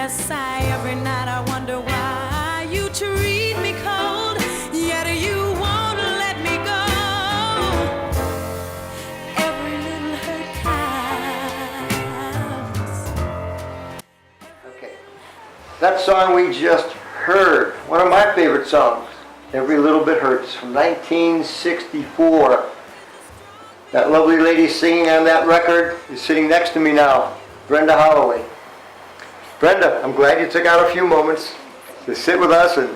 I sigh every night. I wonder why you treat me cold, yet you won't let me go. Every little hurt counts. Okay. That song we just heard, one of my favorite songs, Every Little Bit Hurts, from 1964. That lovely lady singing on that record is sitting next to me now, Brenda Holloway. Brenda, I'm glad you took out a few moments to sit with us and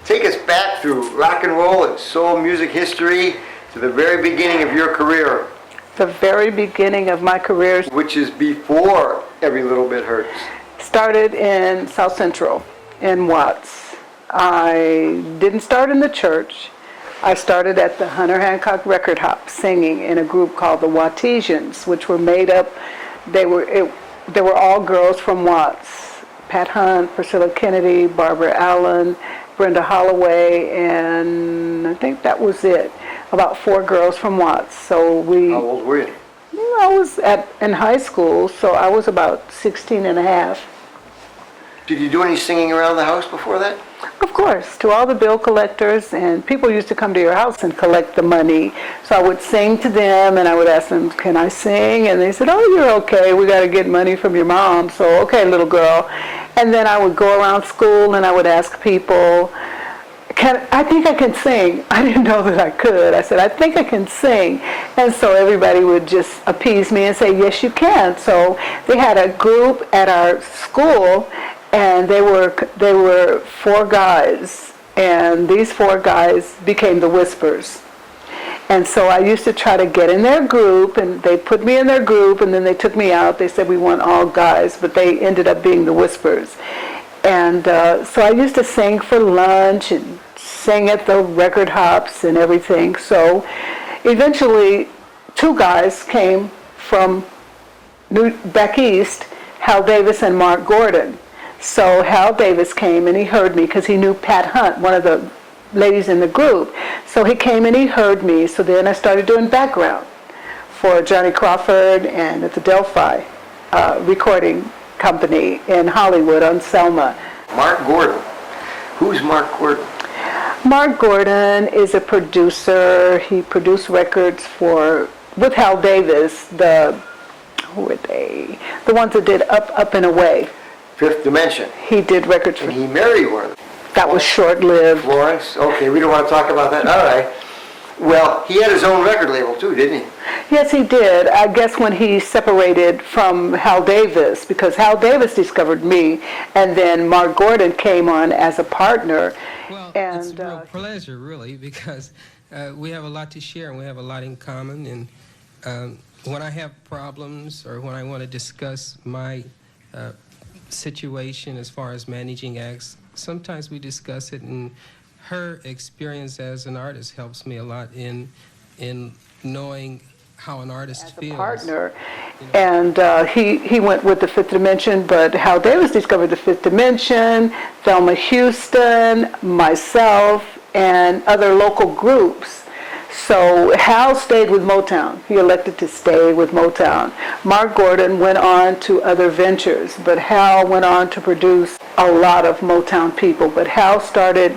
take us back through rock and roll and soul music history to the very beginning of your career. The very beginning of my career. Which is before Every Little Bit Hurts. Started in South Central, in Watts. I didn't start in the church. I started at the Hunter Hancock Record Hop singing in a group called the Wattesians, which were made up, they were all girls from Watts. Pat Hunt, Priscilla Kennedy, Barbara Allen, Brenda Holloway, and I think that was it. About 4 girls from Watts. So we... How old were you? I was in high school, so I was about 16 and a half. Did you do any singing around the house before that? Of course, to all the bill collectors, and people used to come to your house and collect the money. So I would sing to them, and I would ask them, can I sing? And they said, oh, you're okay. We got to get money from your mom. So, okay, little girl. And then I would go around school, and I would ask people, I think I can sing. I didn't know that I could. I said, I think I can sing. And so everybody would just appease me and say, yes, you can. So they had a group at our school, and they were 4 guys, and these 4 guys became the Whispers. And so I used to try to get in their group, and they put me in their group, and then they took me out. They said we want all guys, but they ended up being the Whispers. And so I used to sing for lunch and sing at the record hops and everything. So eventually 2 guys came from back east, Hal Davis and Mark Gordon. So Hal Davis came and he heard me because he knew Pat Hunt, one of the ladies in the group. So he came and he heard me. So then I started doing background for Johnny Crawford and at the Delphi recording company in Hollywood on Selma. Mark Gordon. Who's Mark Gordon? Mark Gordon is a producer. He produced records with Hal Davis, who were they? The ones that did Up and Away. Fifth Dimension. He did records and he married one. That was short-lived. Florence? Okay, we don't want to talk about that. All right. Well, he had his own record label too, didn't he? Yes, he did. I guess when he separated from Hal Davis, because Hal Davis discovered me, and then Mark Gordon came on as a partner. Well, it's a real pleasure, really, because we have a lot to share, and we have a lot in common. And when I have problems or when I want to discuss my situation as far as managing acts, sometimes we discuss it, and her experience as an artist helps me a lot in knowing how an artist feels. As a partner, you know. And he went with the Fifth Dimension, but Hal Davis discovered the Fifth Dimension, Thelma Houston, myself, and other local groups. So Hal stayed with Motown. He elected to stay with Motown. Mark Gordon went on to other ventures, but Hal went on to produce a lot of Motown people. But Hal started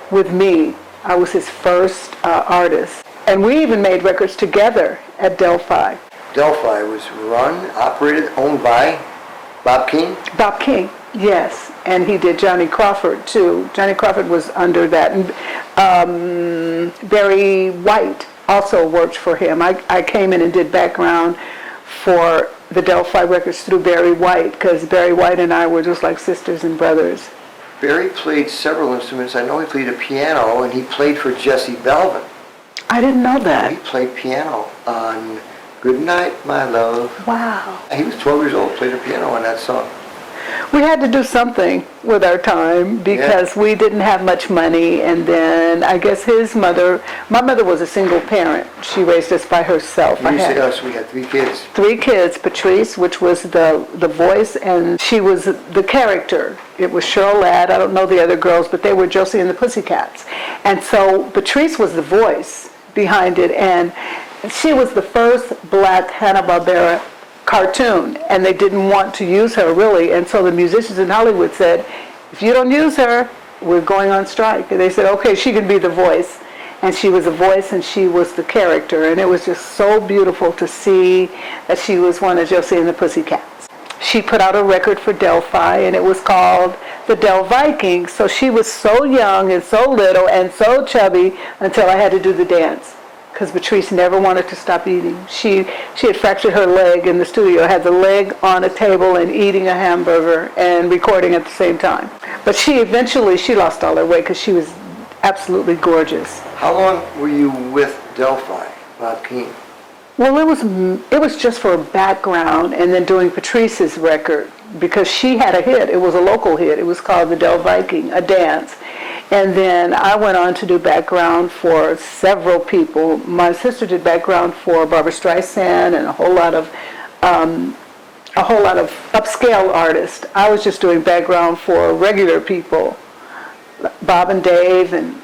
with me. I was his first artist. And we even made records together at Delphi. Delphi was run, operated, owned by Bob King? Bob King, yes. And he did Johnny Crawford, too. Johnny Crawford was under that. And Barry White also worked for him. I came in and did background for the Delphi records through Barry White, because Barry White and I were just like sisters and brothers. Barry played several instruments. I know he played a piano, and he played for Jesse Belvin. I didn't know that. He played piano on Good Night, My Love. Wow. He was 12 years old, played a piano on that song. We had to do something with our time because we didn't have much money, and then I guess my mother was a single parent. She raised us by herself. You said us, we had 3 kids. 3 kids, Patrice, which was the voice, and she was the character. It was Cheryl Ladd, I don't know the other girls, but they were Josie and the Pussycats. And so Patrice was the voice behind it, and she was the first black Hanna-Barbera cartoon, and they didn't want to use her really, and so the musicians in Hollywood said, if you don't use her, we're going on strike. And they said, okay, she can be the voice. And she was the voice and she was the character, and it was just so beautiful to see that she was one of Josie and the Pussycats. She put out a record for Delphi, and it was called the Del Vikings. So she was so young and so little and so chubby until I had to do the dance, because Patrice never wanted to stop eating. She had fractured her leg in the studio, had the leg on a table and eating a hamburger and recording at the same time. But she lost all her weight because she was absolutely gorgeous. How long were you with Delphi, Bob Keane? Well, it was just for a background, and then doing Patrice's record, because she had a hit. It was a local hit. It was called the Del Viking, a dance. And then I went on to do background for several people. My sister did background for Barbra Streisand and a whole lot of upscale artists. I was just doing background for regular people, Bob and Dave and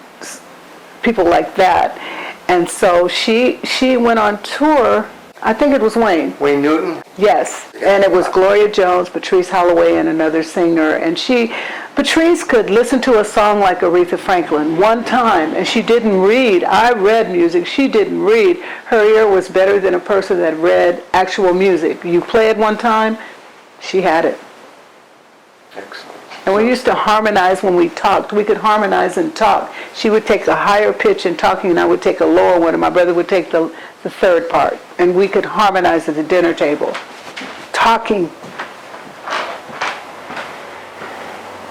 people like that. And so she went on tour. I think it was Wayne. Wayne Newton? Yes, and it was Gloria Jones, Patrice Holloway, and another singer. And Patrice could listen to a song like Aretha Franklin one time, and she didn't read. I read music. She didn't read. Her ear was better than a person that read actual music. You play it one time, she had it. Excellent. And we used to harmonize when we talked. We could harmonize and talk. She would take a higher pitch in talking, and I would take a lower one, and my brother would take the third part. And we could harmonize at the dinner table, talking.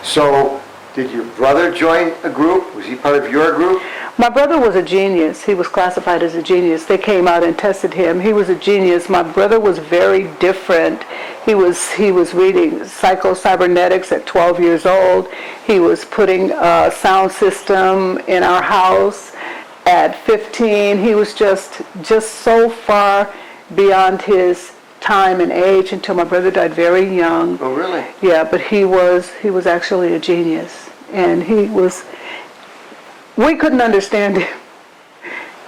So, did your brother join a group? Was he part of your group? My brother was a genius. He was classified as a genius. They came out and tested him. He was a genius. My brother was very different. He was reading psycho-cybernetics at 12 years old. He was putting a sound system in our house at 15. He was just so far beyond his time and age until my brother died very young. Oh, really? Yeah, but he was actually a genius, and we couldn't understand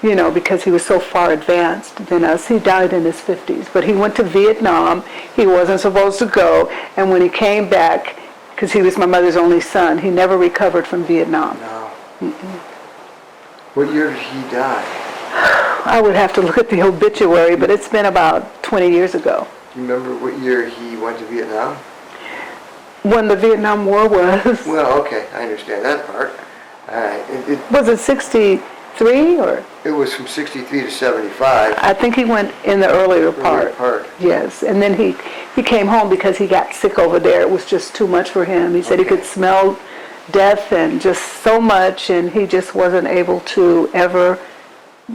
him, because he was so far advanced than us. He died in his 50s, but he went to Vietnam. He wasn't supposed to go, and when he came back, because he was my mother's only son, he never recovered from Vietnam. No. Mm-mm. What year did he die? I would have to look at the obituary, but it's been about 20 years ago. Do you remember what year he went to Vietnam? When the Vietnam War was. Well, okay, I understand that part. All right. Was it 63 or? It was from 63 to 75. I think he went in the earlier part. Yes, and then he came home because he got sick over there. It was just too much for him. He said he could smell death and just so much, and he just wasn't able to ever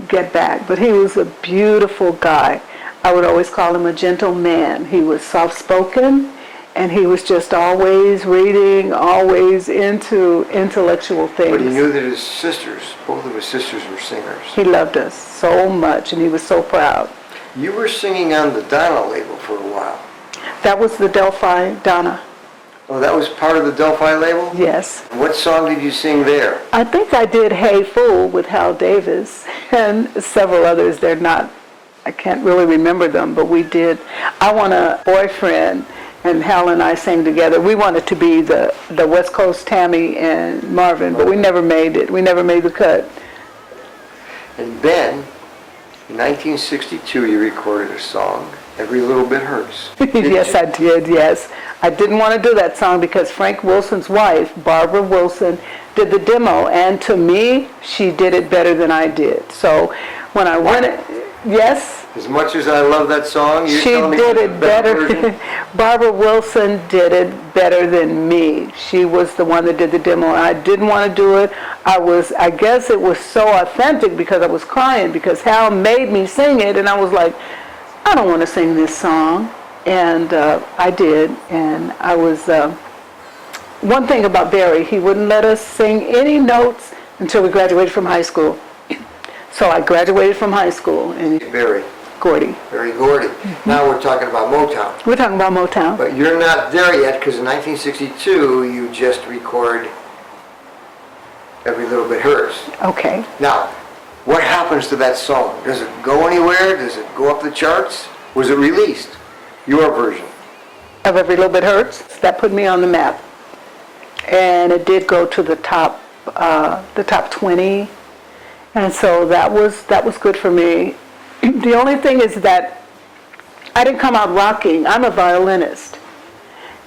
get back. But he was a beautiful guy. I would always call him a gentleman. He was soft-spoken, and he was just always reading, always into intellectual things. But he knew that both of his sisters were singers. He loved us so much, and he was so proud. You were singing on the Donna label for a while. That was the Delphi Donna. Oh, that was part of the Delphi label? Yes. What song did you sing there? I think I did Hey Fool with Hal Davis and several others. I can't really remember them, but we did I Want a Boyfriend, and Hal and I sang together. We wanted to be the West Coast Tammy and Marvin, but we never made it. We never made the cut. And then, in 1962, you recorded a song, Every Little Bit Hurts. Yes, I did, yes. I didn't want to do that song because Frank Wilson's wife, Barbara Wilson, did the demo, and to me, she did it better than I did. So when I went, yes. As much as I love that song, you're she telling me did it better. Barbara Wilson did it better than me. She was the one that did the demo. I didn't want to do it. I guess it was so authentic because I was crying because Hal made me sing it, and I was like, I don't want to sing this song. And I did, and I was, one thing about Barry, he wouldn't let us sing any notes until we graduated from high school. So I graduated from high school. And Barry Gordy. Mm-hmm. Now we're talking about Motown. We're talking about Motown. But you're not there yet, because in 1962, you just recorded Every Little Bit Hurts. Okay. Now, what happens to that song? Does it go anywhere? Does it go up the charts? Was it released? Your version. Of Every Little Bit Hurts. That put me on the map. And it did go to the top 20. And so that was good for me. The only thing is that I didn't come out rocking. I'm a violinist.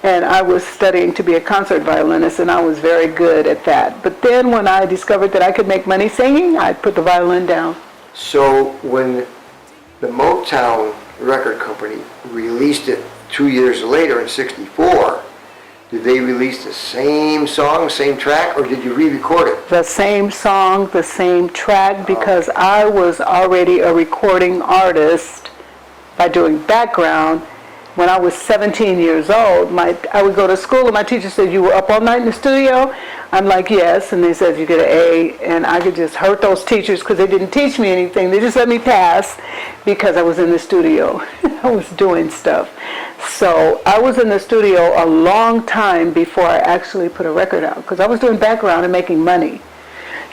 And I was studying to be a concert violinist, and I was very good at that. But then when I discovered that I could make money singing, I put the violin down. So when the Motown record company released it 2 years later in '64, did they release the same song, same track, or did you re-record it? The same song, the same track, because I was already a recording artist by doing background. When I was 17 years old, I would go to school and my teacher said, "You were up all night in the studio?" I'm like, "Yes," and they said, "You get an A," and I could just hurt those teachers because they didn't teach me anything. They just let me pass because I was in the studio. I was doing stuff. So I was in the studio a long time before I actually put a record out because I was doing background and making money.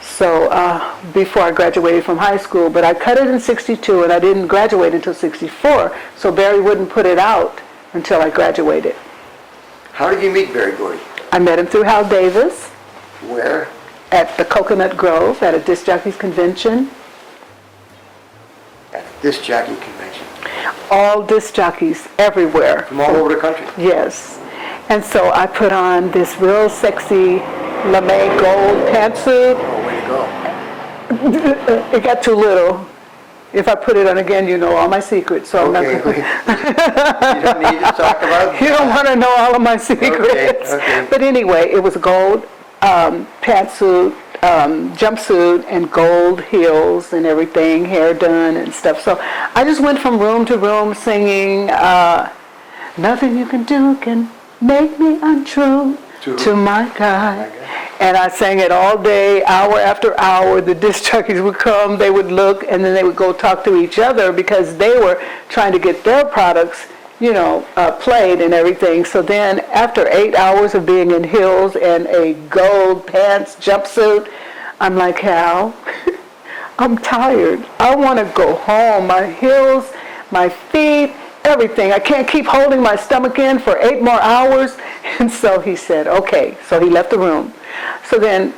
So before I graduated from high school, but I cut it in '62 and I didn't graduate until '64, so Barry wouldn't put it out until I graduated. How did you meet Berry Gordy? I met him through Hal Davis Where? at the Coconut Grove at a disc jockey's convention. At a disc jockey convention. All disc jockeys everywhere. From all over the country? Yes. And so I put on this real sexy lame gold pantsuit. Oh, way to go. It got too little. If I put it on again, you know all my secrets. So I'm not Okay, gonna... you don't need to talk about it. You don't want to know all of my secrets. Okay. But anyway, it was a gold pantsuit, jumpsuit, and gold heels and everything, hair done and stuff. So I just went from room to room singing, "Nothing you can do can make me untrue to my God." And I sang it all day, hour after hour. The disc jockeys would come, they would look, and then they would go talk to each other because they were trying to get their products, played and everything. So then after 8 hours of being in heels and a gold pants jumpsuit, I'm like, "Hal, I'm tired. I want to go home. My heels, my feet, everything. I can't keep holding my stomach in for 8 more hours." And so he said, okay. So he left the room. So then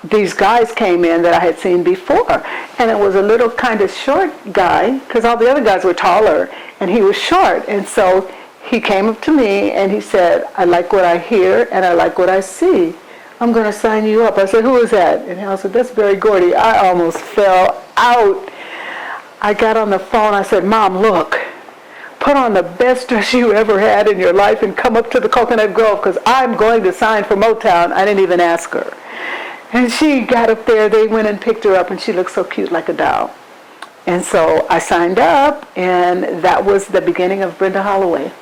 these guys came in that I had seen before. And it was a little kind of short guy, because all the other guys were taller, and he was short. And so he came up to me and he said, "I like what I hear and I like what I see. I'm going to sign you up." I said, "Who is that?" And I said, "That's Berry Gordy." I almost fell out. I got on the phone. I said, "Mom, look. Put on the best dress you ever had in your life and come up to the Coconut Grove because I'm going to sign for Motown." I didn't even ask her. And she got up there. They went and picked her up, and she looked so cute like a doll. And so I signed up, and that was the beginning of Brenda Holloway.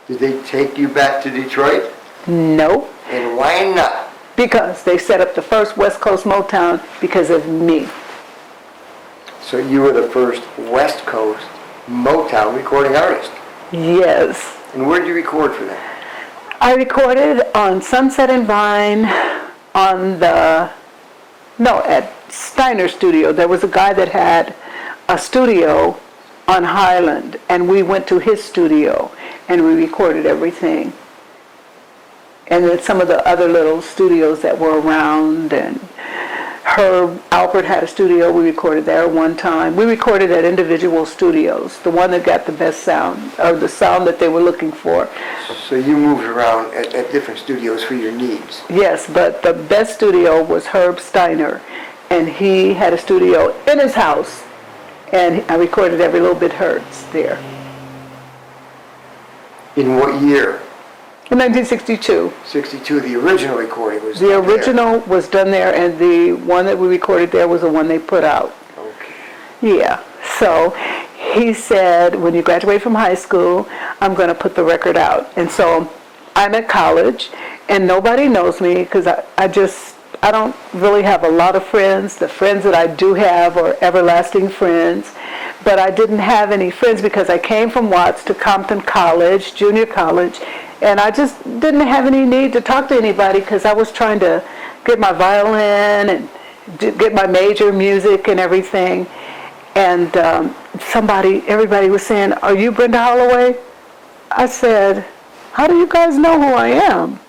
Did they take you back to Detroit? No, And why not? because they set up the first West Coast Motown because of me. So you were the first West Coast Motown recording artist. Yes. And where did you record for them? I recorded on Sunset and Vine at Steiner Studio. There was a guy that had a studio on Highland, and we went to his studio and we recorded everything. And then some of the other little studios that were around, and Herb Alpert had a studio. We recorded there one time. We recorded at individual studios, the one that got the best sound, or the sound that they were looking for. So you moved around at different studios for your needs. Yes, but the best studio was Herb Steiner, and he had a studio in his house, and I recorded Every Little Bit Hurts there. In what year? In 1962. 62, the original recording was The done there. original was done there, and the one that we recorded there was the one they put out. Okay. Yeah, so he said, when you graduate from high school, I'm going to put the record out. And so I'm at college, and nobody knows me because I don't really have a lot of friends. The friends that I do have are everlasting friends. But I didn't have any friends because I came from Watts to Compton College, junior college, and I just didn't have any need to talk to anybody because I was trying to get my violin and get my major music and everything. And everybody was saying, "Are you Brenda Holloway?" I said, how do you guys know who I am?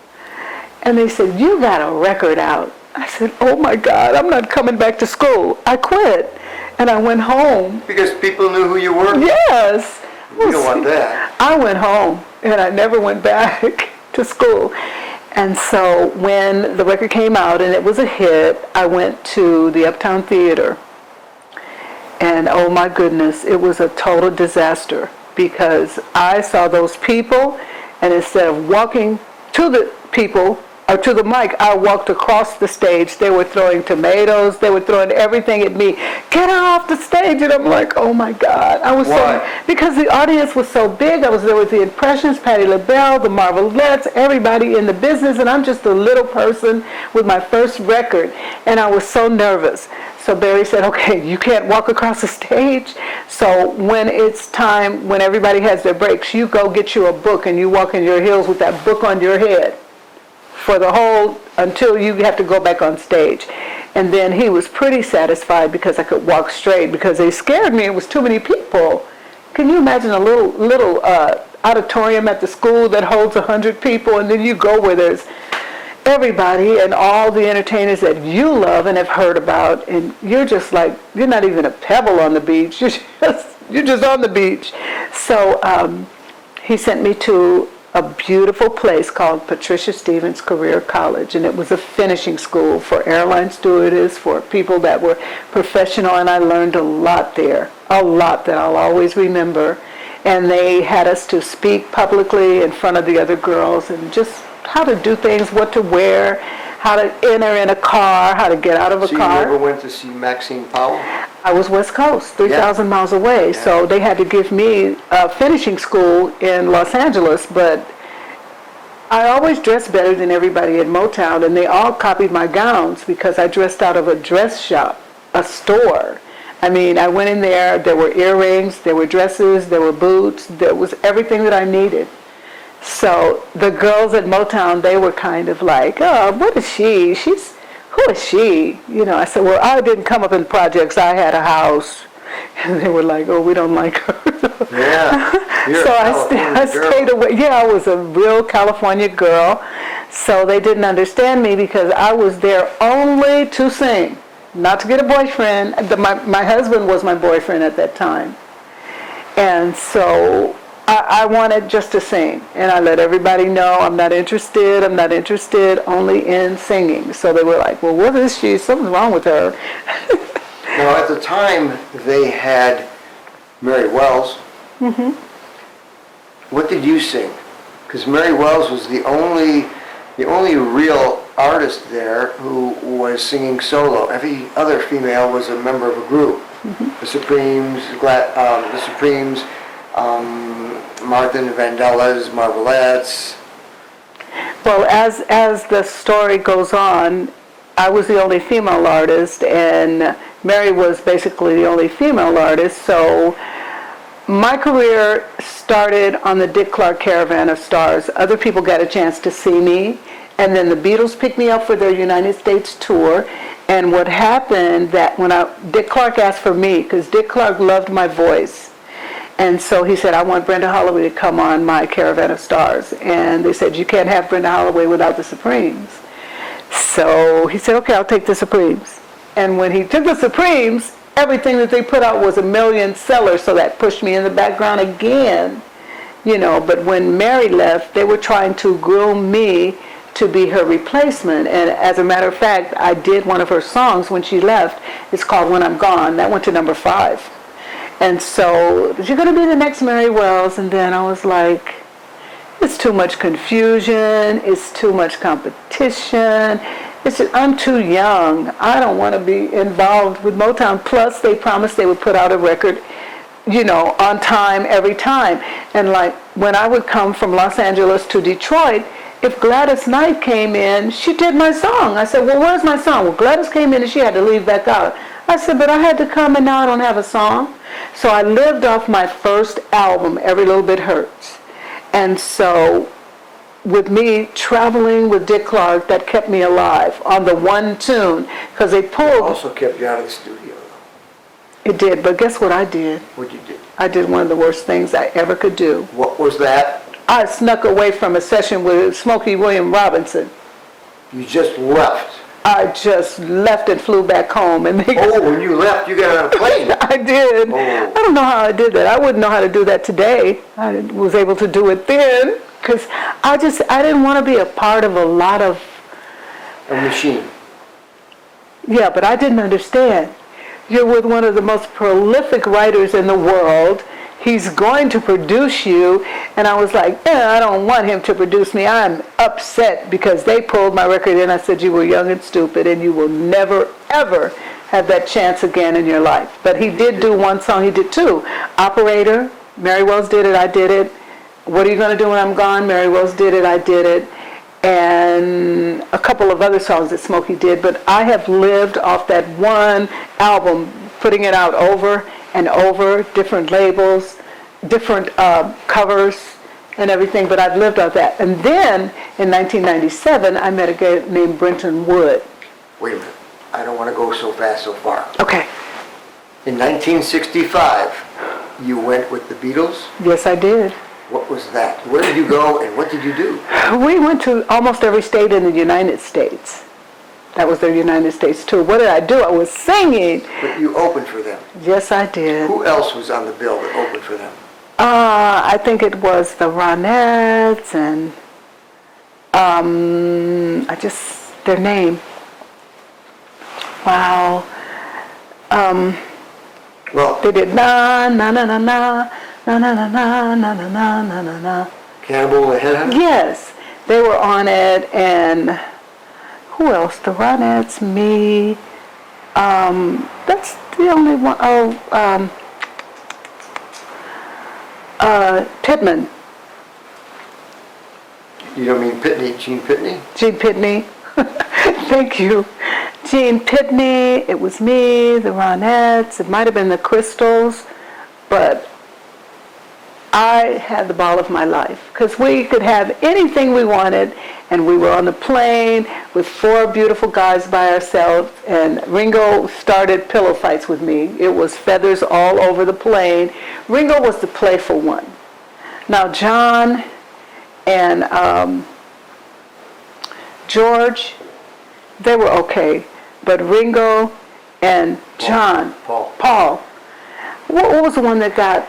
And they said, you got a record out. I said, oh my God, I'm not coming back to school. I quit. And I went home. Because people knew who you were? Yes. You don't want that. I went home and I never went back to school. And so when the record came out and it was a hit, I went to the Uptown Theater. And oh my goodness, it was a total disaster because I saw those people, and instead of walking to the people or to the mic, I walked across the stage. They were throwing tomatoes, they were throwing everything at me. Get her off the stage! And I'm like, oh my God. I was Why? so, because the audience was so big. I was there with the Impressions, Patti LaBelle, the Marvelettes, everybody in the business, and I'm just a little person with my first record, and I was so nervous. So Barry said, okay, you can't walk across the stage. So when it's time, when everybody has their breaks, you go get you a book and you walk in your heels with that book on your head for the whole, until you have to go back on stage. And then he was pretty satisfied because I could walk straight, because they scared me. It was too many people. Can you imagine a little auditorium at the school that holds 100 people, and then you go where there's everybody and all the entertainers that you love and have heard about, and you're just like, you're not even a pebble on the beach. You're just on the beach. So he sent me to a beautiful place called Patricia Stevens Career College, and it was a finishing school for airline stewardess, for people that were professional, and I learned a lot there, a lot that I'll always remember. And they had us to speak publicly in front of the other girls, and just how to do things, what to wear, how to enter in a car, how to get out of a So car. you never went to see Maxine Powell? I was West Coast, 3,000 miles away, Yeah. so they had to give me a finishing school in Los Angeles, but I always dressed better than everybody at Motown, and they all copied my gowns because I dressed out of a dress shop, a store. I mean, I went in there were earrings, there were dresses, there were boots, there was everything that I needed. So the girls at Motown, they were kind of like, oh, what is she? Who is she? You know, I said, well, I didn't come up in projects. I had a house. And they were like, oh, we don't like her. Yeah. You're So a I California girl. stayed away. Yeah, I was a real California girl. So they didn't understand me because I was there only to sing, not to get a boyfriend. My husband was my boyfriend at that time. And so I wanted just to sing, and I let everybody know I'm not interested only in singing. So they were like, well, what is she? Something's wrong with her. Now, at the time, they had Mary Wells. Mm-hmm. What did you sing? Because Mary Wells was the only real artist there who was singing solo. Every other female was a member of a group. Mm-hmm. The Supremes, Martha and Vandellas, Marvelettes. Well, as the story goes on, I was the only female artist, and Mary was basically the only female artist. So my career started on the Dick Clark Caravan of Stars. Other people got a chance to see me, and then the Beatles picked me up for their United States tour. And what happened that when Dick Clark asked for me, because Dick Clark loved my voice, and so he said, I want Brenda Holloway to come on my Caravan of Stars. And they said, you can't have Brenda Holloway without the Supremes. So he said, okay, I'll take the Supremes. And when he took the Supremes, everything that they put out was a million sellers, so that pushed me in the background again. You know, but when Mary left, they were trying to groom me to be her replacement. And as a matter of fact, I did one of her songs when she left. It's called When I'm Gone. That went to number 5. And so, you're going to be the next Mary Wells. And then I was like, it's too much confusion. It's too much competition. I'm too young. I don't want to be involved with Motown. Plus, they promised they would put out a record, you know, on time, every time. And like, when I would come from Los Angeles to Detroit, if Gladys Knight came in, she did my song. I said, well, where's my song? Well, Gladys came in and she had to leave back out. I said, but I had to come and now I don't have a song. So I lived off my first album, Every Little Bit Hurts. And so with me traveling with Dick Clark, that kept me alive on the one tune. Because they pulled... Also kept you out of the studio. It did, but guess what I did? What you did? I did one of the worst things I ever could do. What was that? I snuck away from a session with Smokey William Robinson. You just left. I just left and flew back home. And they, Oh, when you left, you got on a plane. I did. Oh. I don't know how I did that. I wouldn't know how to do that today. I was able to do it then because I didn't want to be a part of a lot of, A machine. yeah, but I didn't understand. You're with one of the most prolific writers in the world. He's going to produce you. And I was like, I don't want him to produce me. I'm upset because they pulled my record in. I said, you were young and stupid and you will never, ever have that chance again in your life. But he did do one song. He did two. Operator, Mary Wells did it, I did it. What Are You Gonna Do When I'm Gone? Mary Wells did it, I did it. And a couple of other songs that Smokey did. But I have lived off that one album, putting it out over and over, different labels, different covers and everything, but I've lived off that. And then in 1997, I met a guy named Brenton Wood. Wait a minute. I don't want to go so fast so far. Okay. In 1965, you went with the Beatles. Yes, I did. What was that? Where did you go and what did you do? We went to almost every state in the United States. That was the United States tour. What did I do? I was singing. But you opened for them. Yes, I did. Who else was on the bill that opened for them? I think it was the Ronettes and their name. Wow. Well, They did na na na na na na na na na na na na na na na. Cannibal and the Headhunters? Yes, they were on it, and who else? The Ronettes, me. That's the only one. Oh, Pittman. You don't mean Pitney, Gene Pitney? Gene Pitney. Thank you. Gene Pitney, it was me, the Ronettes, it might have been the Crystals, but I had the ball of my life because we could have anything we wanted, and we were on the plane with four beautiful guys by ourselves, and Ringo started pillow fights with me. It was feathers all over the plane. Ringo was the playful one. Now John and George, they were okay, but Ringo and John, Paul. What was the one that got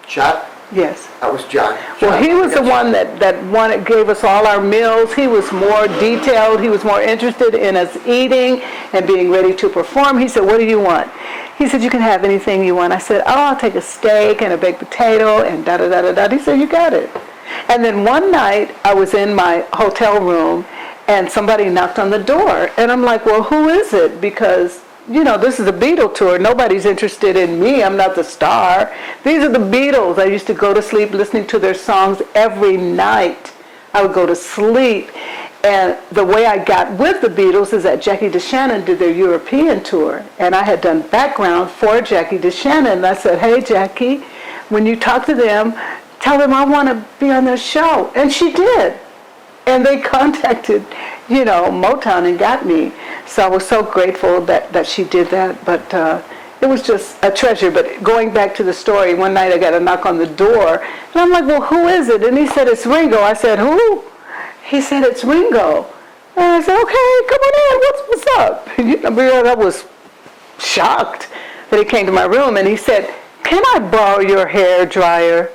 Shot? yes? That was John. Well, he was the one that gave us all our meals. He was more detailed. He was more interested in us eating and being ready to perform. He said, what do you want? He said, you can have anything you want. I said, oh, I'll take a steak and a baked potato and da-da-da-da-da. He said, you got it. And then one night, I was in my hotel room, and somebody knocked on the door. And I'm like, well, who is it? Because, you know, this is a Beatle tour. Nobody's interested in me. I'm not the star. These are the Beatles. I used to go to sleep listening to their songs every night. I would go to sleep. And the way I got with the Beatles is that Jackie DeShannon did their European tour. And I had done background for Jackie DeShannon. And I said, hey, Jackie, when you talk to them, tell them I want to be on their show. And she did. And they contacted, you know, Motown and got me. So I was so grateful that she did that. But it was just a treasure. But going back to the story, one night I got a knock on the door. And I'm like, well, who is it? And he said, it's Ringo. I said, who? He said, it's Ringo. And I said, okay, come on in. What's up? You know, I was shocked that he came to my room. And he said, can I borrow your hair dryer?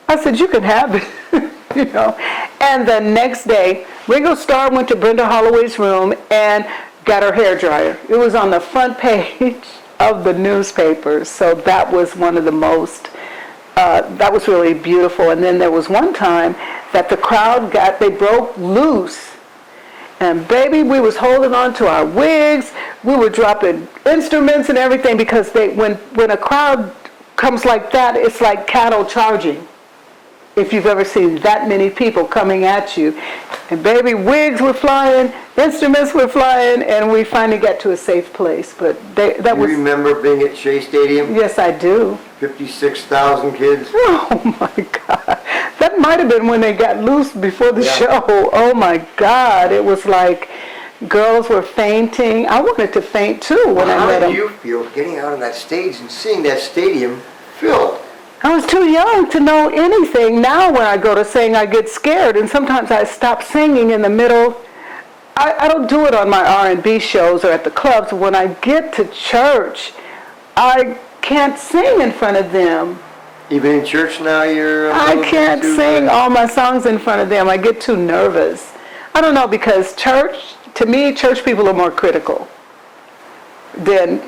I said, you can have it. You know, and the next day, Ringo Starr went to Brenda Holloway's room and got her hair dryer. It was on the front page of the newspapers, so that was one of the most, that was really beautiful. And then there was one time that the crowd they broke loose. And baby, we was holding on to our wigs. We were dropping instruments and everything because when a crowd comes like that, it's like cattle charging. If you've ever seen that many people coming at you. And baby, wigs were flying, instruments were flying, and we finally got to a safe place. But that was... You remember being at Shea Stadium? Yes, I do. 56,000 kids? Oh my God. That might have been when they got loose before the show. Oh my God. It was like girls were fainting. I wanted to faint too when I met them. How did you feel getting out on that stage and seeing that stadium filled? I was too young to know anything. Now when I go to sing, I get scared, and sometimes I stop singing in the middle. I don't do it on my R&B shows or at the clubs. When I get to church, I can't sing in front of them. Even in church now, you're... I can't sing all my songs in front of them. I get too nervous. I don't know, because church, to me, church people are more critical. Then,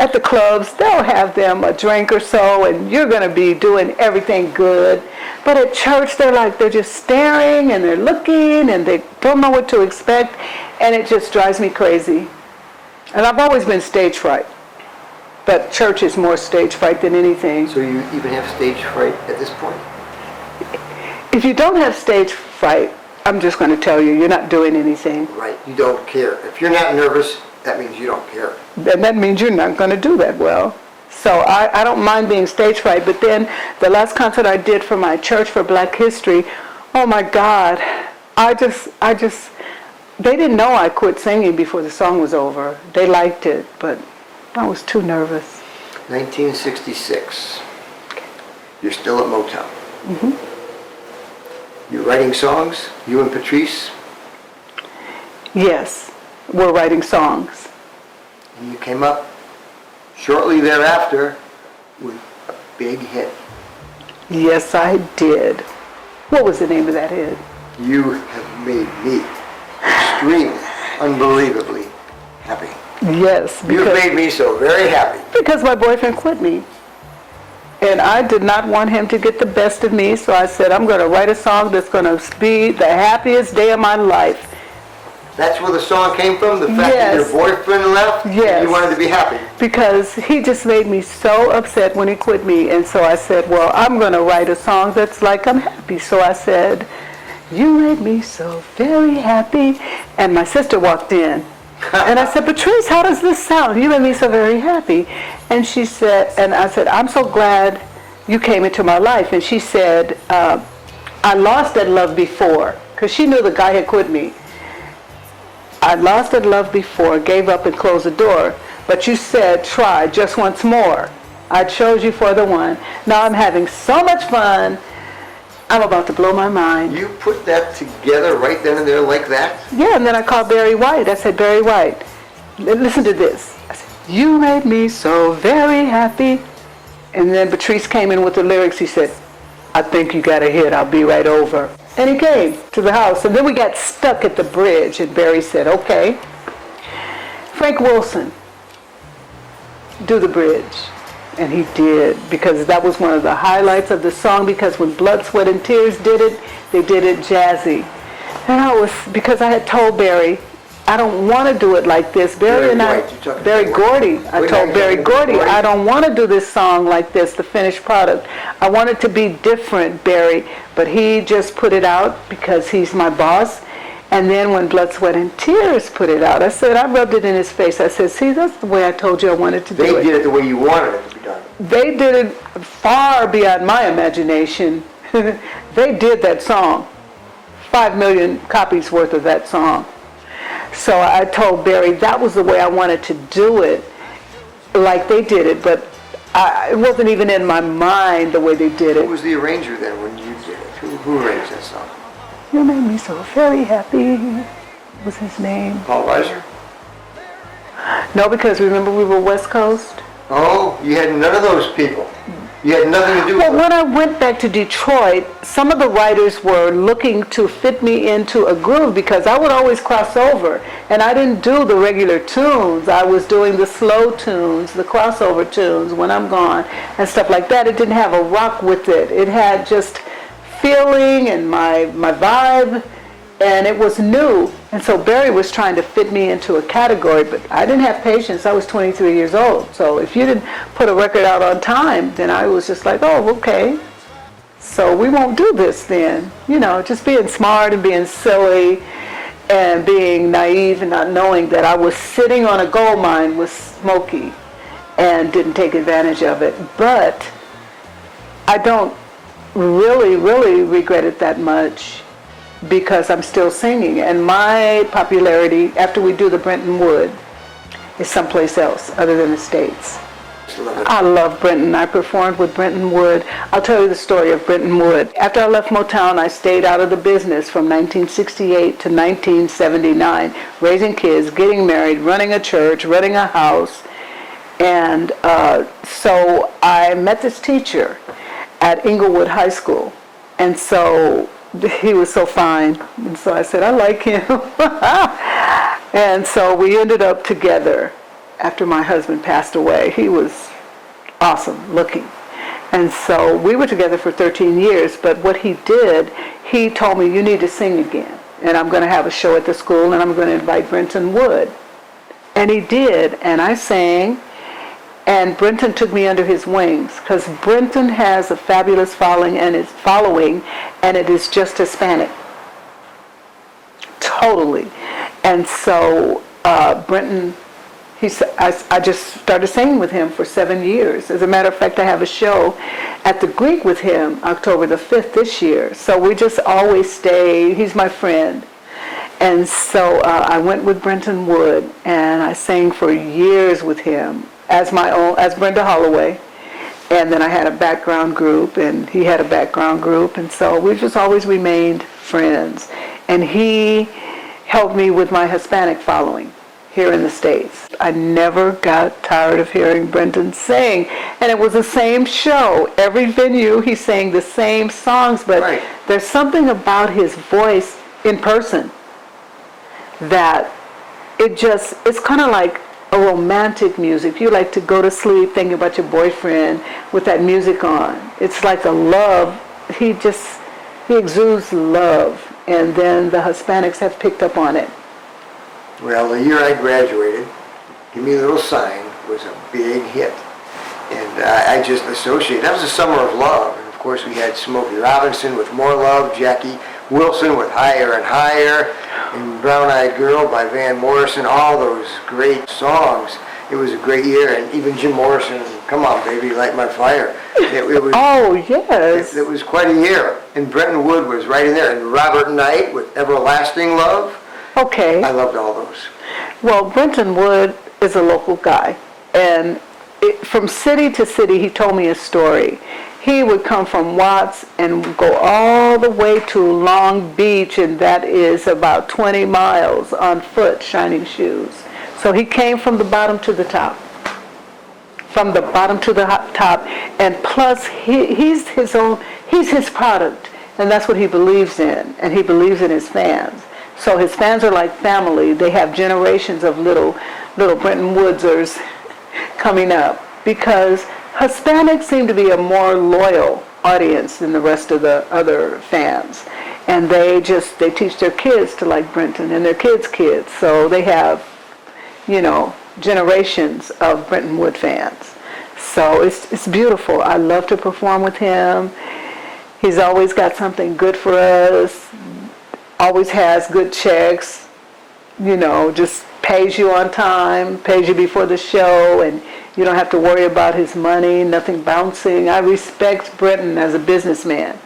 at the clubs, they'll have them a drink or so, and you're going to be doing everything good. But at church, they're just staring, and they're looking, and they don't know what to expect, and it just drives me crazy. And I've always been stage fright, but church is more stage fright than anything. So you even have stage fright at this point? If you don't have stage fright, I'm just going to tell you, you're not doing anything. Right, you don't care. If you're not nervous, that means you don't care. And that means you're not going to do that well. So I don't mind being stage fright, but then the last concert I did for my church for Black History, oh my God, they didn't know I quit singing before the song was over. They liked it, but I was too nervous. 1966. You're still at Motown. Mm-hmm. You're writing songs, you and Patrice? Yes, we're writing songs. And you came up shortly thereafter with a big hit. Yes, I did. What was the name of that hit? You have made me extremely, unbelievably happy. Yes. You've made me so very happy. Because my boyfriend quit me. And I did not want him to get the best of me, so I said, I'm going to write a song that's going to be the happiest day of my life. That's where the song came from? The fact that your boyfriend left? Yes. You wanted to be happy? Because he just made me so upset when he quit me. And so I said, well, I'm going to write a song that's like I'm happy. So I said, you made me so very happy. And my sister walked in. And I said, Patrice, how does this sound? You made me so very happy. And she said, and I said, I'm so glad you came into my life. And she said, I lost that love before. Because she knew the guy had quit me. I lost that love before, gave up and closed the door. But you said, try just once more. I chose you for the one. Now I'm having so much fun. I'm about to blow my mind. You put that together right then and there like that? Yeah, and then I called Barry White. I said, Barry White, listen to this. I said, you made me so very happy. And then Patrice came in with the lyrics. He said, I think you got a hit. I'll be right over. And he came to the house. And then we got stuck at the bridge. And Barry said, okay, Frank Wilson, do the bridge. And he did, because that was one of the highlights of the song, because when Blood, Sweat, and Tears did it, they did it jazzy. And because I had told Barry, I don't want to do it like this. Barry Gordy. I told Barry Gordy, I don't want to do this song like this, the finished product. I want it to be different, Barry. But he just put it out because he's my boss. And then when Blood, Sweat, and Tears put it out, I rubbed it in his face. I said, see, that's the way I told you I wanted to do it. They did it the way you wanted it to be done. They did it far beyond my imagination. They did that song. 5 million copies worth of that song. So I told Barry that was the way I wanted to do it, like they did it, but it wasn't even in my mind the way they did it. Who was the arranger then when you did it? Who arranged that song? You made me so very happy, was his name. Paul Weiser? No, because remember we were West Coast? Oh, you had none of those people. You had nothing to do with it. Well, when I went back to Detroit, some of the writers were looking to fit me into a groove because I would always cross over. And I didn't do the regular tunes. I was doing the slow tunes, the crossover tunes, When I'm Gone, and stuff like that. It didn't have a rock with it. It had just feeling and my vibe, and it was new. And so Barry was trying to fit me into a category, but I didn't have patience. I was 23 years old. So if you didn't put a record out on time, then I was just like, oh, okay. So we won't do this then. You know, just being smart and being silly and being naive and not knowing that I was sitting on a gold mine with Smokey and didn't take advantage of it. But I don't really regret it that much because I'm still singing. And my popularity, after we do the Brenton Wood, is someplace else other than the States. love it. I love Brenton. I performed with Brenton Wood. I'll tell you the story of Brenton Wood. After I left Motown, I stayed out of the business from 1968 to 1979, raising kids, getting married, running a church, running a house. And so I met this teacher at Inglewood High School. And so he was so fine. And so I said, I like him. And so we ended up together after my husband passed away. He was awesome looking. And so we were together for 13 years, but what he did, he told me, you need to sing again. And I'm going to have a show at the school, and I'm going to invite Brenton Wood. And he did, and I sang, and Brenton took me under his wings, because Brenton has a fabulous following, and it is just Hispanic. Totally. And so Brenton, I just started singing with him for 7 years. As a matter of fact, I have a show at the Greek with him October the 5th this year. So we just always stay. He's my friend. And so I went with Brenton Wood, and I sang for years with him as Brenda Holloway. And then I had a background group, and he had a background group. And so we just always remained friends. And he helped me with my Hispanic following here in the States. I never got tired of hearing Brenton sing. And it was the same show. Every venue he sang the same songs, but Right. There's something about his voice in person that it's kind of like a romantic music. You like to go to sleep thinking about your boyfriend with that music on. It's like a love. He exudes love. And then the Hispanics have picked up on it. Well, the year I graduated, Give Me a Little Sign was a big hit. And I just associate, that was the summer of love. And of course we had Smokey Robinson with More Love, Jackie Wilson with Higher and Higher, and Brown Eyed Girl by Van Morrison, all those great songs. It was a great year, and even Jim Morrison, Come On Baby, Light My Fire. It was, Oh, yes. it was quite a year. And Brenton Wood was right in there, and Robert Knight with Everlasting Love. Okay. I loved all those. Well, Brenton Wood is a local guy, and from city to city, he told me a story. He would come from Watts and go all the way to Long Beach, and that is about 20 miles on foot, shining shoes. So he came from the bottom to the top. From the bottom to the top, and plus he's his product, and that's what he believes in, and he believes in his fans. So his fans are like family. They have generations of little Brenton Woodsers coming up, because Hispanics seem to be a more loyal audience than the rest of the other fans. And they teach their kids to like Brenton and their kids' kids. So they have, generations of Brenton Wood fans. So it's beautiful. I love to perform with him. He's always got something good for us, always has good checks, just pays you on time, pays you before the show, and you don't have to worry about his money, nothing bouncing. I respect Brenton as a businessman,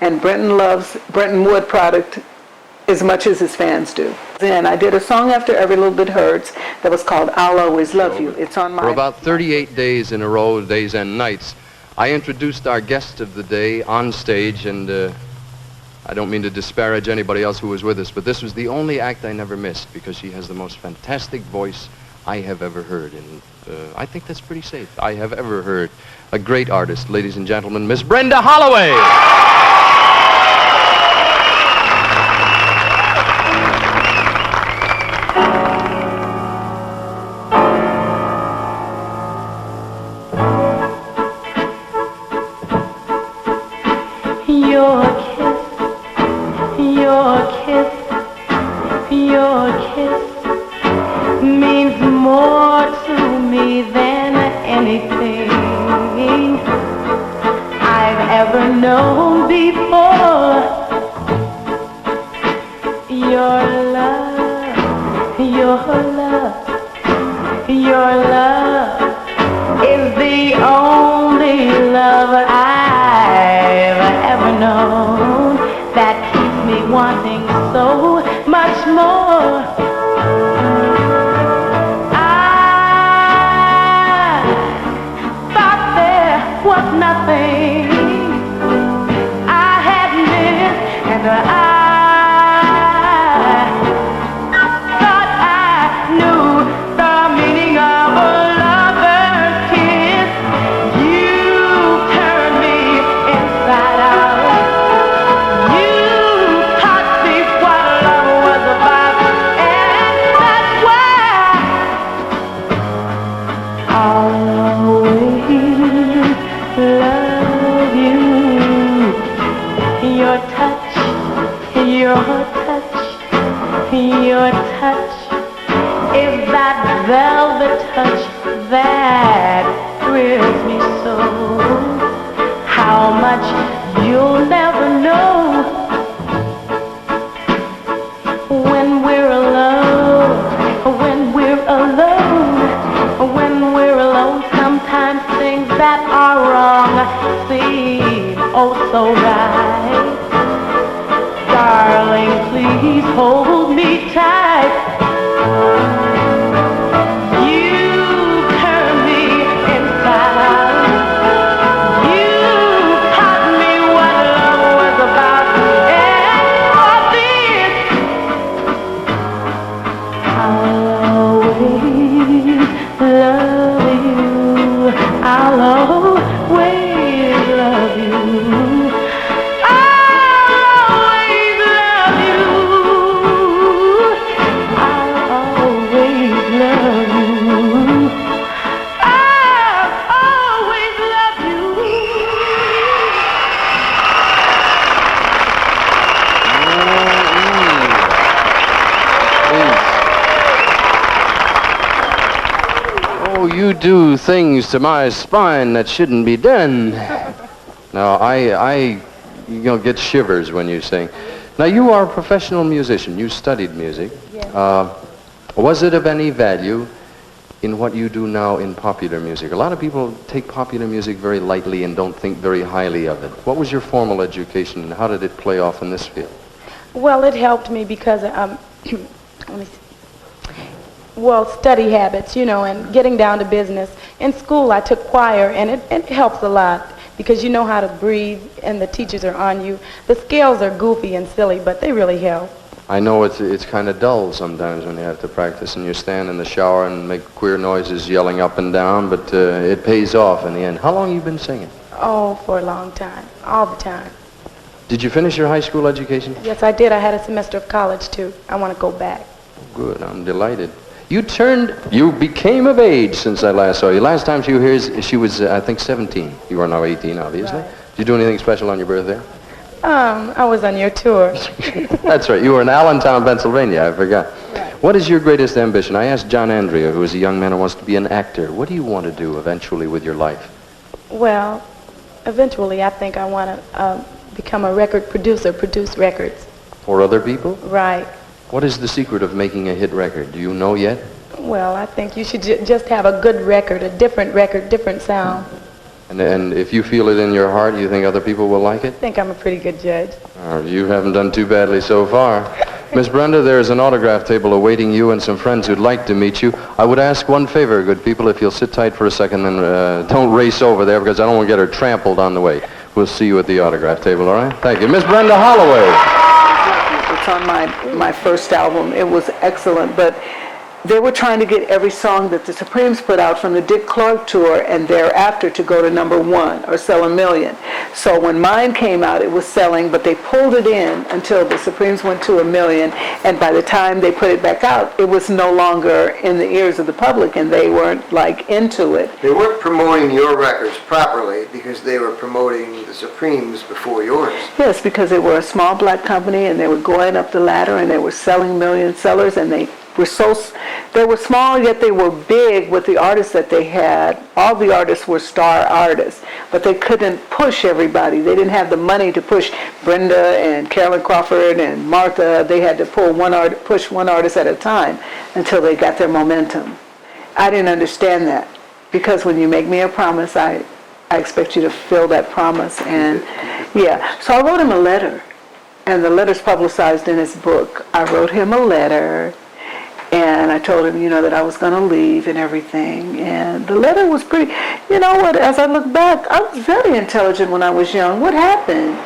and Brenton loves Brenton Wood product as much as his fans do. And I did a song after Every Little Bit Hurts that was called I'll Always Love You. It's on my... For about 38 days in a row, days and nights, I introduced our guest of the day on stage, and I don't mean to disparage anybody else who was with us, but this was the only act I never missed, because she has the most fantastic voice I have ever heard, and I think that's pretty safe. I have ever heard a great artist, ladies and gentlemen, Miss Brenda Holloway. Your kiss means more to me than anything I've ever known before. Your love, your love is the only love I've ever known that keeps me wanting so much more. thing I had missed, and I thought I knew the meaning of a lover's kiss. You turned me inside out. You taught me what love was about, and that's why I'll always love you. Your touch, your touch, your touch is that velvet touch that thrills me so. How much you'll never know. When we're alone, when we're alone, when we're alone, sometimes things that are wrong seem oh so right. Darling, please hold me tight. You turn me inside out. You taught me what love was about, and for this I'll always love you. I'll always love you. I'll always love you. I'll always love you. I'll always love you. Oh, you do things to my spine that shouldn't be done. No, I get shivers when you sing. Now, you are a professional musician. You studied music. Yes. Was it of any value in what you do now in popular music? A lot of people take popular music very lightly and don't think very highly of it. What was your formal education, and how did it play off in this field? Well, it helped me because, let me see. Well, study habits, you know, and getting down to business. In school, I took choir, and it helps a lot because you know how to breathe, and the teachers are on you. The scales are goofy and silly, but they really help. I know it's kind of dull sometimes when you have to practice and you stand in the shower and make queer noises yelling up and down, but it pays off in the end. How long have you been singing? Oh, for a long time, all the time. Did you finish your high school education? Yes, I did. I had a semester of college, too. I want to go back. Good, I'm delighted. You became of age since I last saw you. Last time she was here, she was, I think, 17. You are now 18, obviously. Right. Did you do anything special on your birthday? I was on your tour. That's right. You were in Allentown, Pennsylvania. I forgot. Right. What is your greatest ambition? I asked John Andrea, who is a young man who wants to be an actor. What do you want to do eventually with your life? Well, eventually I think I want to become a record producer, produce records. For other people? Right. What is the secret of making a hit record? Do you know yet? Well, I think you should just have a good record, different sound. And if you feel it in your heart, you think other people will like it? I think I'm a pretty good judge. You haven't done too badly so far. Miss Brenda, there's an autograph table awaiting you and some friends who'd like to meet you. I would ask one favor, good people, if you'll sit tight for a second and don't race over there because I don't want to get her trampled on the way. We'll see you at the autograph table, all right? Thank you. Miss Brenda Holloway. It's on my first album. It was excellent, but they were trying to get every song that the Supremes put out from the Dick Clark tour and thereafter to go to #1 or sell 1 million. So when mine came out, it was selling, but they pulled it in until the Supremes went to 1 million, and by the time they put it back out, it was no longer in the ears of the public, and they weren't like into it. They weren't promoting your records properly because they were promoting the Supremes before yours. Yes, because they were a small black company, and they were going up the ladder, and they were selling million sellers, and they were small, yet they were big with the artists that they had. All the artists were star artists, but they couldn't push everybody. They didn't have the money to push Brenda and Carolyn Crawford and Martha. They had to push one artist at a time until they got their momentum. I didn't understand that, because when you make me a promise, I expect you to fill that promise. And yeah, so I wrote him a letter, and the letter's publicized in his book. I wrote him a letter, And I told him, that I was going to leave and everything. And the letter was pretty, you know what, as I look back, I was very intelligent when I was young. What happened?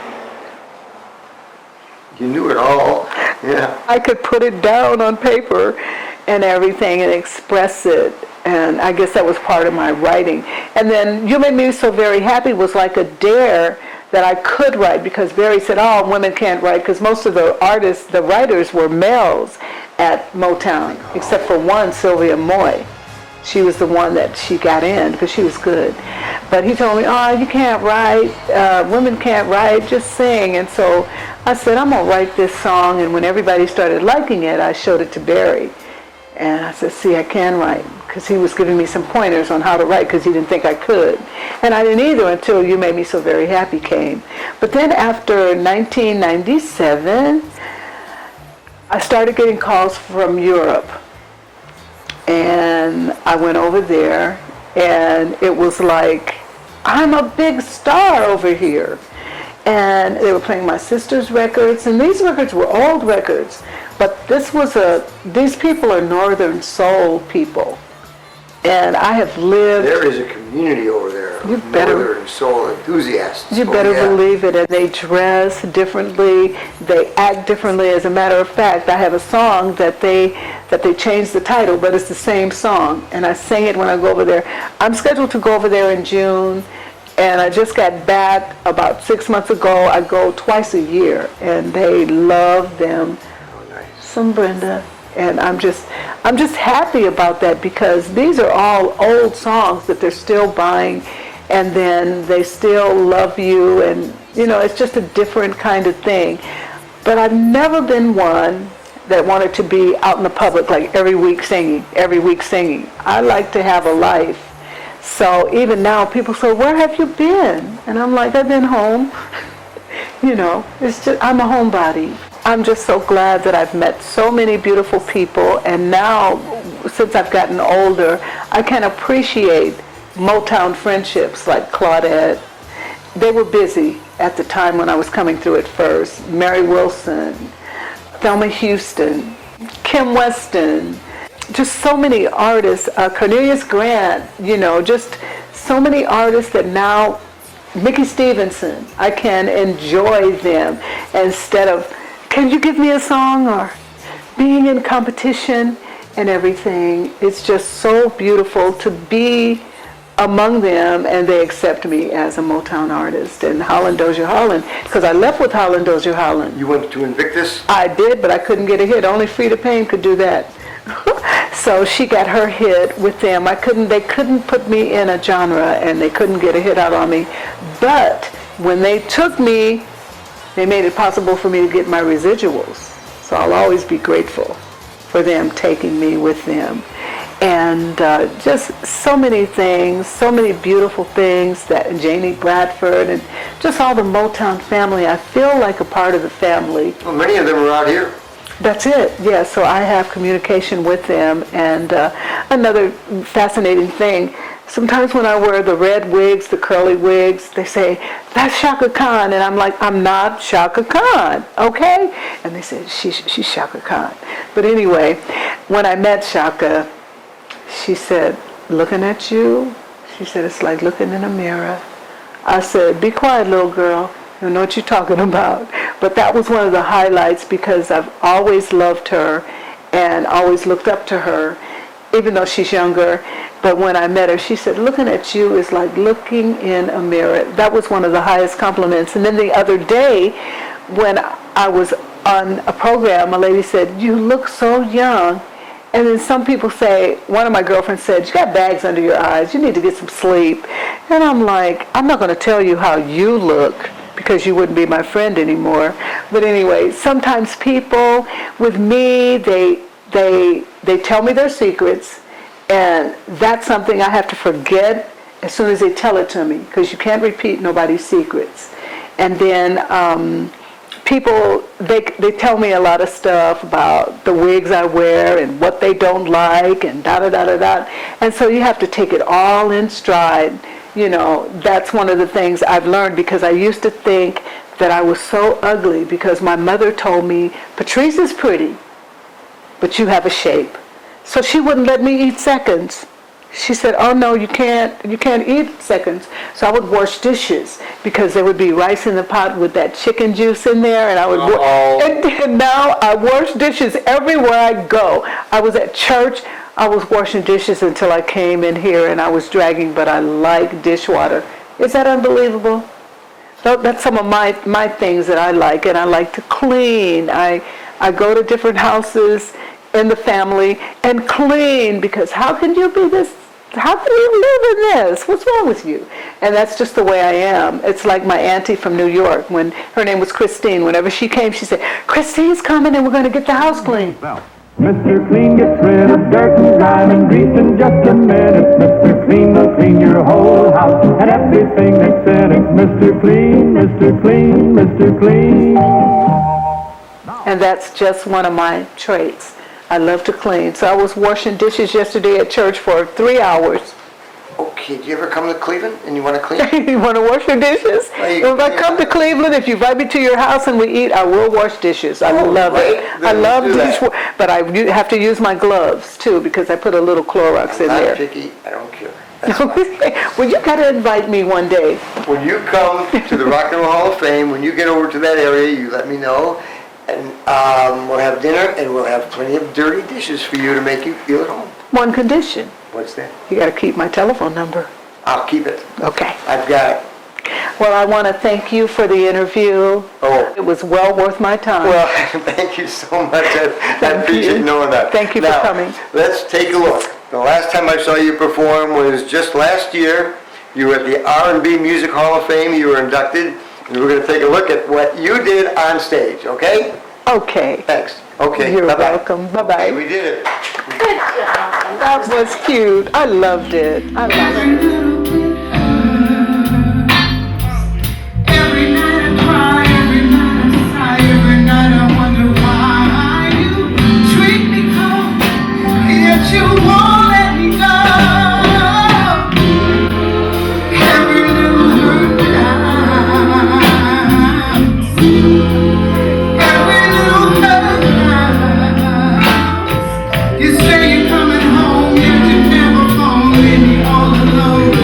You knew it all. Yeah. I could put it down on paper and everything and express it. And I guess that was part of my writing. And then You Made Me So Very Happy was like a dare that I could write, because Barry said, oh, women can't write, because most of the artists, the writers were males at Motown, except for one, Sylvia Moy. She was the one that she got in because she was good. But he told me, oh, you can't write, women can't write, just sing. And so I said, I'm going to write this song. And when everybody started liking it, I showed it to Barry. And I said, see, I can write, because he was giving me some pointers on how to write, because he didn't think I could. And I didn't either until You Made Me So Very Happy came. But then after 1997, I started getting calls from Europe. And I went over there, and it was like, I'm a big star over here. And they were playing my sister's records, and these records were old records. But these people are Northern Soul people. And I have lived... There is a community over there of Northern Soul enthusiasts. You better believe it. And they dress differently. They act differently. As a matter of fact, I have a song that they changed the title, but it's the same song. And I sing it when I go over there. I'm scheduled to go over there in June. And I just got back about 6 months ago. I go twice a year. And they love them. Oh, nice. Some Brenda. And I'm just happy about that, because these are all old songs that they're still buying, and then they still love you, and it's just a different kind of thing. But I've never been one that wanted to be out in the public like every week singing. I like to have a life. So even now people say, where have you been? And I'm like, I've been home. It's just, I'm a homebody. I'm just so glad that I've met so many beautiful people, and now, since I've gotten older, I can appreciate Motown friendships like Claudette. They were busy at the time when I was coming through at first. Mary Wilson, Thelma Houston, Kim Weston, just so many artists, Cornelius Grant, just so many artists that now, Mickey Stevenson, I can enjoy them instead of, can you give me a song, or being in competition and everything. It's just so beautiful to be among them, and they accept me as a Motown artist. And Holland Dozier Holland, because I left with Holland Dozier Holland. You went to Invictus? I did, but I couldn't get a hit. Only Frida Payne could do that. So she got her hit with them. They couldn't put me in a genre, and they couldn't get a hit out on me. But when they took me, they made it possible for me to get my residuals. So I'll always be grateful for them taking me with them. And just so many things, so many beautiful things, that Janie Bradford and just all the Motown family. I feel like a part of the family. Well, many of them are out here. That's it, yeah, so I have communication with them. And another fascinating thing, sometimes when I wear the red wigs, the curly wigs, they say, that's Shaka Khan. And I'm like, I'm not Shaka Khan, okay? And they said, she's Shaka Khan. But anyway, when I met Shaka, she said, looking at you, she said, it's like looking in a mirror. I said, be quiet, little girl. You know what you're talking about. But that was one of the highlights, because I've always loved her and always looked up to her, even though she's younger. But when I met her, she said, looking at you is like looking in a mirror. That was one of the highest compliments. And then the other day, when I was on a program, a lady said, you look so young. And then some people say, one of my girlfriends said, you got bags under your eyes, you need to get some sleep. And I'm like, I'm not going to tell you how you look, because you wouldn't be my friend anymore. But anyway, sometimes people with me, they tell me their secrets, and that's something I have to forget as soon as they tell it to me, because you can't repeat nobody's secrets. And then people, they tell me a lot of stuff about the wigs I wear and what they don't like and da-da-da-da-da. And so you have to take it all in stride. That's one of the things I've learned, because I used to think that I was so ugly, because my mother told me, Patrice is pretty, but you have a shape. So she wouldn't let me eat seconds. She said, "Oh no, you can't eat seconds." So I would wash dishes because there would be rice in the pot with that chicken juice in there, and I would. And now I wash dishes everywhere I go. I was at church. I was washing dishes until I came in here, and I was dragging. But I like dishwater. Is that unbelievable? That's some of my things that I like, and I like to clean. I go to different houses in the family and clean, because how can you be this? How can you live in this? What's wrong with you? And that's just the way I am. It's like my auntie from New York. When her name was Christine, whenever she came, she said, "Christine's coming and we're going to get the house clean." Mr. Clean gets rid of dirt and grime and grease in just a minute. Mr. Clean will clean your whole house and everything that's in it. Mr. Clean, Mr. Clean, Mr. Clean. And that's just one of my traits. I love to clean. So I was washing dishes yesterday at church for 3 hours. Okay, do you ever come to Cleveland and you want to clean? You want to wash your dishes? If I come to Cleveland, if you invite me to your house and we eat, I will wash dishes. I love it. I love dishwashing, but I have to use my gloves too, because I put a little Clorox in there. I'm not picky. I don't care. That's fine. Well, you got to invite me one day. When you come to the Rock and Roll Hall of Fame, when you get over to that area, you let me know. And we'll have dinner, and we'll have plenty of dirty dishes for you to make you feel at home. One condition. What's that? You got to keep my telephone number. I'll keep it. Okay. I've got it. Well, I want to thank you for the interview. Oh. It was well worth my time. Well, thank you so much. I appreciate knowing that. Thank you for coming. Let's take a look. The last time I saw you perform was just last year. You were at the R&B Music Hall of Fame. You were inducted. And we're going to take a look at what you did on stage, okay? Okay. Thanks. Okay, You're bye-bye. welcome. Bye-bye. Okay, we did it. That was cute. I loved it. I loved it. Every night I cry, every night I sigh, every night I wonder why you treat me cold, yet you won't let me go. Every little hurt counts, every little hurt counts. You say you're coming home, yet you never phone me all alone.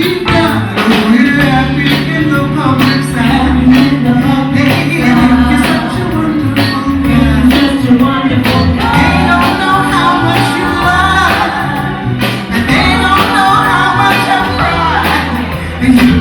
you've done. Oh, you're happy in the public side. Hey, you're such a wonderful guy. They don't know how much you lie, and they don't know how much I cry. And you